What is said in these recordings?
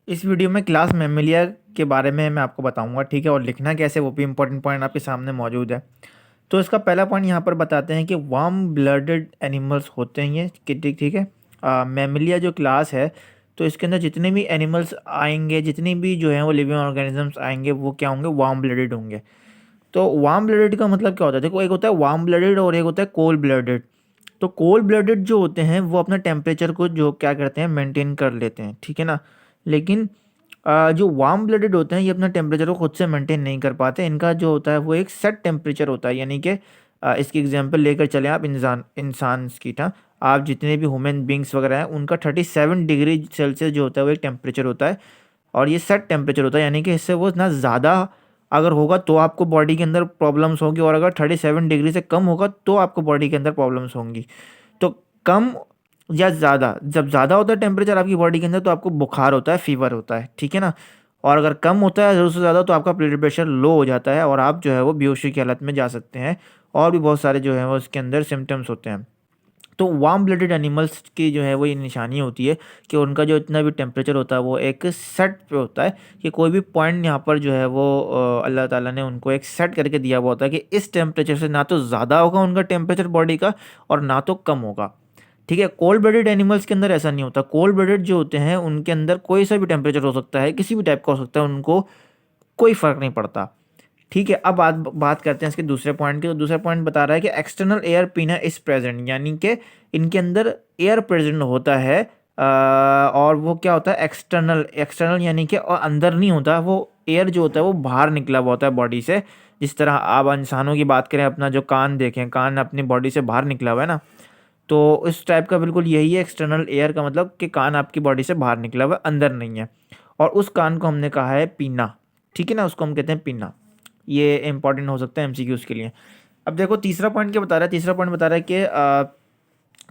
इस वीडियो में class Mammalia के बारे में मैं आपको बताऊंगा, ठीक है। और लिखना कैसे वो भी इंपॉर्टेंट पॉइंट आपके सामने मौजूद है। तो इसका पहला पॉइंट यहाँ पर बताते हैं कि वार्म ब्लडेड एनिमल्स होते हैं ये कि ठीक ठीक है। मैमेलिया जो क्लास है, तो इसके अंदर जितने भी एनिमल्स आएंगे, जितनी भी जो है वो लिविंग ऑर्गेनिजम्स आएंगे, वो क्या होंगे, वार्म ब्लडेड होंगे। तो वार्म ब्लडेड का मतलब क्या होता है? देखो, एक होता है वार्म ब्लडेड और एक होता है कोल्ड ब्लडेड। तो कोल्ड ब्लडेड जो होते हैं वो अपना टेम्परेचर को जो क्या करते हैं, मेंटेन कर लेते हैं, ठीक है ना। लेकिन जो वार्म ब्लडेड होते हैं ये अपना टेम्परेचर को खुद से मेंटेन नहीं कर पाते। इनका जो होता है वो एक सेट टेम्परेचर होता है, यानी कि इसकी एग्जांपल लेकर चलें आप इंसान की था। आप जितने भी ह्यूमन बींग्स वगैरह हैं उनका 37 डिग्री सेल्सियस जो होता है वो एक टेम्परेचर होता है। और ये सेट टेम्परेचर होता है, यानी कि इससे वो ना ज़्यादा अगर होगा तो आपको बॉडी के अंदर प्रॉब्लम्स होगी, और अगर 37 डिग्री से कम होगा तो आपको बॉडी के अंदर प्रॉब्लम्स होंगी। तो कम या ज़्यादा, जब ज़्यादा होता है टेम्परेचर आपकी बॉडी के अंदर तो आपको बुखार होता है, फीवर होता है, ठीक है ना। और अगर कम होता है ज़रूरत से ज़्यादा तो आपका ब्लड प्रेशर लो हो जाता है और आप जो है वो बेहोशी की हालत में जा सकते हैं। और भी बहुत सारे जो है वो इसके अंदर सिम्टम्स होते हैं। तो वार्म ब्लडेड एनिमल्स की जो है वो ये निशानी होती है कि उनका जो इतना भी टेम्परेचर होता है वो एक सेट पे होता है, कि कोई भी पॉइंट यहाँ पर जो है वो अल्लाह ताला ने उनको एक सेट करके दिया हुआ होता है कि इस टेम्परेचर से ना तो ज़्यादा होगा उनका टेम्परेचर बॉडी का और ना तो कम होगा, ठीक है। कोल्ड ब्लडेड एनिमल्स के अंदर ऐसा नहीं होता। कोल्ड ब्लडेड जो होते हैं उनके अंदर कोई सा भी टेम्परेचर हो सकता है, किसी भी टाइप का हो सकता है, उनको कोई फ़र्क नहीं पड़ता, ठीक है। अब बात बात करते हैं इसके दूसरे पॉइंट की। तो दूसरा पॉइंट बता रहा है कि एक्सटर्नल एयर पीना इज प्रेजेंट, यानी कि इनके अंदर एयर प्रेजेंट होता है। और वो क्या होता है, एक्सटर्नल। एक्सटर्नल यानी कि और अंदर नहीं होता, वो एयर जो होता है वो बाहर निकला हुआ होता है बॉडी से। जिस तरह आप इंसानों की बात करें, अपना जो कान देखें, कान अपनी बॉडी से बाहर निकला हुआ है ना, तो इस टाइप का बिल्कुल यही है एक्सटर्नल एयर का मतलब, कि कान आपकी बॉडी से बाहर निकला हुआ है, अंदर नहीं है। और उस कान को हमने कहा है पीना, ठीक है ना, उसको हम कहते हैं पीना। ये इंपॉर्टेंट हो सकता है एमसीक्यूज के लिए। अब देखो तीसरा पॉइंट क्या बता रहा है। तीसरा पॉइंट बता रहा है कि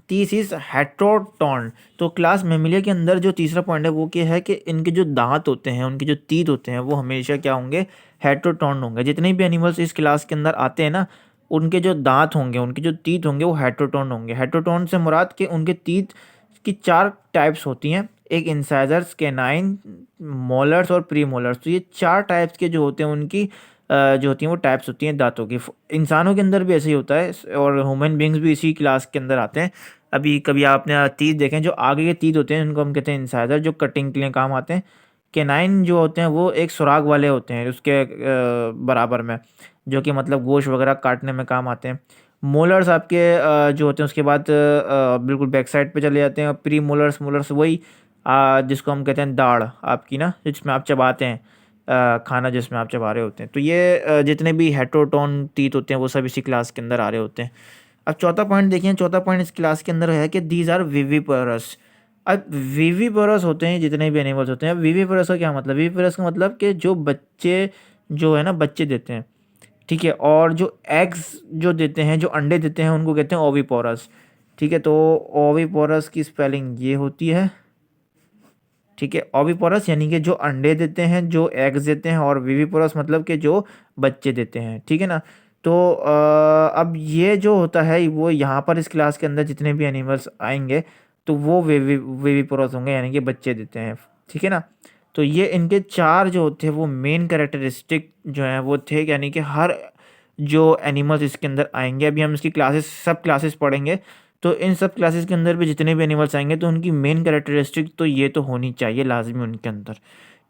तीस इज हेट्रोटॉन। तो क्लास मेमिलिया के अंदर जो तीसरा पॉइंट है वो क्या है कि इनके जो दांत होते हैं, उनके जो तीत होते हैं, वो हमेशा क्या होंगे, हेट्रोटॉन होंगे। जितने भी एनिमल्स इस क्लास के अंदर आते हैं ना, उनके जो दांत होंगे, उनके जो तीत होंगे वो हेट्रोटॉन होंगे। हेट्रोटॉन से मुराद के उनके तीत की चार टाइप्स होती हैं। एक इंसाइजर्स, कैनाइन, मोलर्स और प्री मोलर्स। तो ये चार टाइप्स के जो होते हैं उनकी जो होती हैं वो टाइप्स होती हैं दांतों की। इंसानों के अंदर भी ऐसे ही होता है और ह्यूमन बींग्स भी इसी क्लास के अंदर आते हैं। अभी कभी आपने तीत देखें, जो आगे के तीत होते हैं उनको हम कहते हैं इंसाइजर, जो कटिंग के लिए काम आते हैं। कैनाइन जो होते हैं वो एक सुराग वाले होते हैं उसके बराबर में, जो कि मतलब गोश्त वगैरह काटने में काम आते हैं। मोलर्स आपके जो होते हैं उसके बाद बिल्कुल बैक साइड पे चले जाते हैं। प्री मोलर्स, मोलर्स वही जिसको हम कहते हैं दाढ़ आपकी ना, जिसमें आप चबाते हैं खाना, जिसमें आप चबा रहे होते हैं। तो ये जितने भी हेट्रोटोन टीथ होते हैं वो सब इसी क्लास के अंदर आ रहे होते हैं। अब चौथा पॉइंट देखिए। चौथा पॉइंट इस क्लास के अंदर है कि दीज आर विविपरस। अब विविपरस होते हैं जितने भी एनिमल्स होते हैं। विविपरस का क्या मतलब? विविपरस का मतलब कि जो बच्चे जो है ना, बच्चे देते हैं, ठीक है। और जो एग्स जो देते हैं, जो अंडे देते हैं, उनको कहते हैं ओविपोरस, ठीक है। तो ओविपोरस की स्पेलिंग ये होती है, ठीक है। ओविपोरस यानी कि जो अंडे देते हैं, जो एग्स देते हैं, और विविपोरस मतलब कि जो बच्चे देते हैं, ठीक है ना। तो अब ये जो होता है वो यहाँ पर इस क्लास के अंदर जितने भी एनिमल्स आएंगे तो वो विविपोरस होंगे, यानी कि बच्चे देते हैं, ठीक है ना। तो ये इनके चार जो होते हैं वो मेन कैरेक्टरिस्टिक जो हैं वो थे, यानी कि हर जो एनिमल्स इसके अंदर आएंगे, अभी हम इसकी क्लासेस सब क्लासेस पढ़ेंगे, तो इन सब क्लासेस के अंदर भी जितने भी एनिमल्स आएंगे तो उनकी मेन कैरेक्टरिस्टिक तो ये तो होनी चाहिए लाजमी उनके अंदर,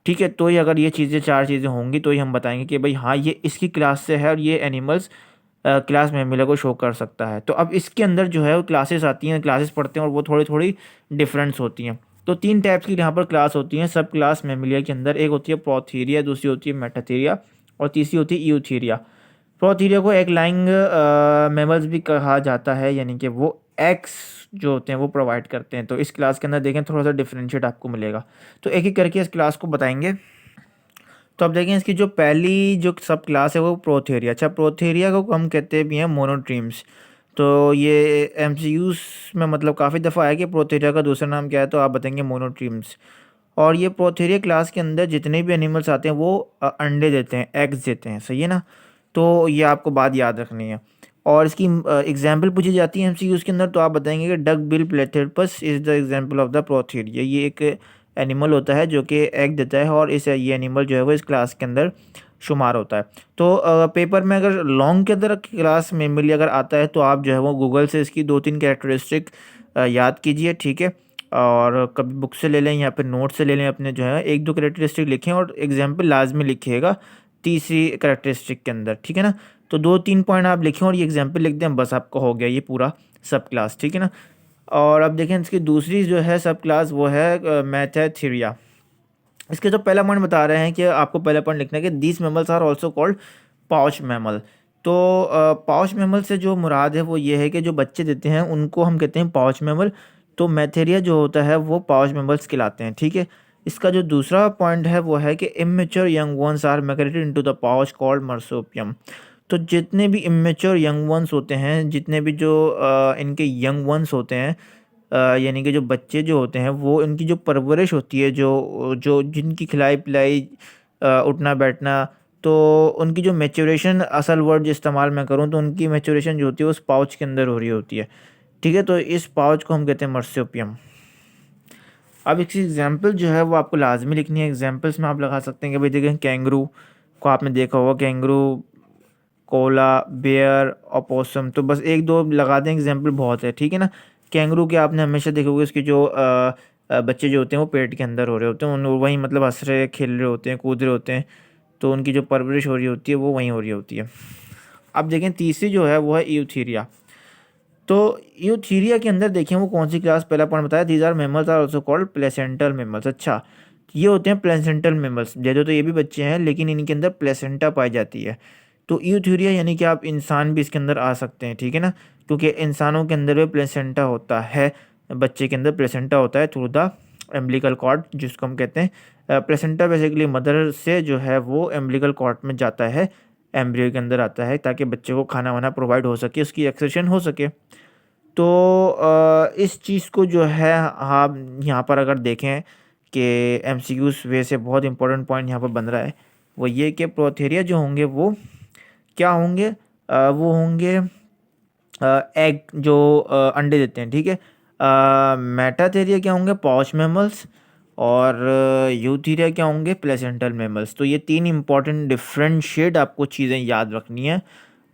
ठीक है। तो ही अगर ये चीज़ें, चार चीज़ें होंगी तो ही हम बताएंगे कि भाई हाँ ये इसकी क्लास से है और ये एनिमल्स क्लास में मेले को शो कर सकता है। तो अब इसके अंदर जो है वो क्लासेस आती हैं, क्लासेस पढ़ते हैं और वो थोड़ी थोड़ी डिफरेंस होती हैं। तो तीन टाइप्स की यहाँ पर क्लास होती हैं सब क्लास मेमिलिया के अंदर। एक होती है प्रोथीरिया, दूसरी होती है मेटाथीरिया और तीसरी होती है यूथीरिया। प्रोथीरिया को एक लाइंग मैमल्स भी कहा जाता है, यानी कि वो एग्स जो होते हैं वो प्रोवाइड करते हैं। तो इस क्लास के अंदर देखें थोड़ा सा डिफरेंशिएट आपको मिलेगा। तो एक एक करके इस क्लास को बताएंगे। तो अब देखें इसकी जो पहली जो सब क्लास है वो प्रोथेरिया। अच्छा, प्रोथेरिया को हम कहते भी हैं मोनोट्रीम्स। तो ये एमसीयूज में मतलब काफ़ी दफ़ा आया कि प्रोथेरिया का दूसरा नाम क्या है, तो आप बताएंगे मोनोट्रीम्स। और ये प्रोथेरिया क्लास के अंदर जितने भी एनिमल्स आते हैं वो अंडे देते हैं, एग्स देते हैं, सही है ना। तो ये आपको बात याद रखनी है। और इसकी एग्जाम्पल पूछी जाती है एमसीक्यूज के अंदर, तो आप बताएंगे कि duck bill platypus is the example of the prototheria. ये एक एनिमल होता है जो कि एग देता है, और ये एनिमल जो है वो इस क्लास के अंदर शुमार होता है। तो पेपर में अगर लॉन्ग के अंदर क्लास मेमोरी अगर आता है तो आप जो है वो गूगल से इसकी 2-3 कैरेक्टरिस्टिक याद कीजिए, ठीक है। और कभी बुक से ले लें या फिर नोट से ले लें, अपने जो है 1-2 कैरेक्टरिस्टिक लिखें और एग्जाम्पल लाजमी लिखिएगा तीसरी कैरेक्टरिस्टिक के अंदर, ठीक है ना। तो 2-3 पॉइंट आप लिखें और ये एग्जाम्पल लिख दें, बस आपका हो गया ये पूरा सब क्लास, ठीक है ना। और अब देखें इसकी दूसरी जो है सब क्लास वो है मैथेथेरिया। इसके जो पहला पॉइंट बता रहे हैं कि आपको पहला पॉइंट लिखना है कि these mammals are also called pouch mammal. तो पाउच मैमल से जो मुराद है वो ये है कि जो बच्चे देते हैं उनको हम कहते हैं पाउच मैमल। तो मैथेरिया जो होता है वो पाउच मैमल्स कहलाते हैं, ठीक है। इसका जो दूसरा पॉइंट है वो है कि immature young ones are migrated into the pouch called marsupium. तो जितने भी इमेच्योर यंग वंस होते हैं, जितने भी जो इनके यंग वंस होते हैं, यानी कि जो बच्चे जो होते हैं वो इनकी जो परवरिश होती है, जो जो जिनकी खिलाई पिलाई, उठना बैठना, तो उनकी जो मैच्योरेशन, असल वर्ड जो इस्तेमाल मैं करूँ तो उनकी मैच्योरेशन जो होती है उस पाउच के अंदर हो रही होती है, ठीक है। तो इस पाउच को हम कहते हैं मार्सुपियम। अब इसकी एग्जांपल जो है वो आपको लाजमी लिखनी है। एग्जांपल्स में आप लगा सकते हैं कि भाई देखें, कैंगरू को आपने देखा होगा, कैंगरू, कोला, बेयर, opossum, तो बस 1-2 लगा दें, एग्जांपल बहुत है, ठीक है ना। कैंगरू के आपने हमेशा देखे होंगे उसके जो बच्चे जो होते हैं वो पेट के अंदर हो रहे होते हैं, वहीं मतलब हंस रहे खेल रहे होते हैं, कूद रहे होते हैं, तो उनकी जो परवरिश हो रही होती है वो वहीं हो रही होती है। अब देखें तीसरी जो है वो है यूथीरिया। तो यूथीरिया के अंदर देखें वो कौन सी क्लास, पहला पॉइंट बताया, these are mammals are also called placental mammals. अच्छा, ये होते हैं प्लेसेंटल मेमल्स, जैसे तो ये भी बच्चे हैं लेकिन इनके अंदर प्लेसेंटा पाई जाती है। तो यूथीरिया यानी कि आप इंसान भी इसके अंदर आ सकते हैं, ठीक है ना, क्योंकि इंसानों के अंदर भी प्लेसेंटा होता है, बच्चे के अंदर प्लेसेंटा होता है थ्रू द एम्बिलिकल कॉर्ड, जिसको हम कहते हैं प्लेसेंटा बेसिकली मदर से जो है वो एम्बिलिकल कॉर्ड में जाता है, एम्ब्रियो के अंदर आता है, ताकि बच्चे को खाना वाना प्रोवाइड हो सके, उसकी एक्सेशन हो सके। तो इस चीज़ को जो है हम यहाँ पर अगर देखें कि एमसीक्यूज़ वे से बहुत इंपॉर्टेंट पॉइंट यहाँ पर बन रहा है, वो ये कि प्रोथेरिया जो होंगे वो क्या होंगे, वो होंगे एग जो अंडे देते हैं, ठीक है। मेटाथेरिया क्या होंगे, पाउच मैमल्स, और यूथीरिया क्या होंगे, प्लेसेंटल मैमल्स। तो ये 3 इंपॉर्टेंट डिफरेंशिएट आपको चीज़ें याद रखनी है,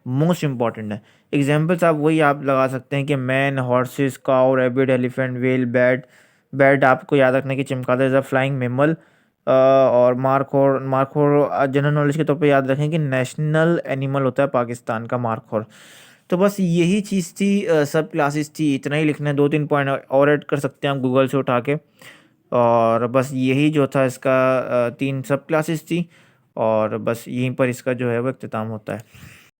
मोस्ट इंपॉर्टेंट है। एग्जांपल्स आप वही आप लगा सकते हैं कि man, horses, cow, rabbit, elephant, whale, bat. Bat आपको याद रखना है कि चमगादड़ इज़ अ फ्लाइंग मैमल। और मार्खोर, मार्खोर जनरल नॉलेज के तौर पे याद रखें कि नेशनल एनिमल होता है पाकिस्तान का मार्खोर। तो बस यही चीज़ थी, सब क्लासेस थी, इतना ही लिखना है। 2-3 पॉइंट और ऐड कर सकते हैं आप गूगल से उठा के, और बस यही जो था इसका 3 सब क्लासेस थी, और बस यहीं पर इसका जो है वो इख्तिताम होता है।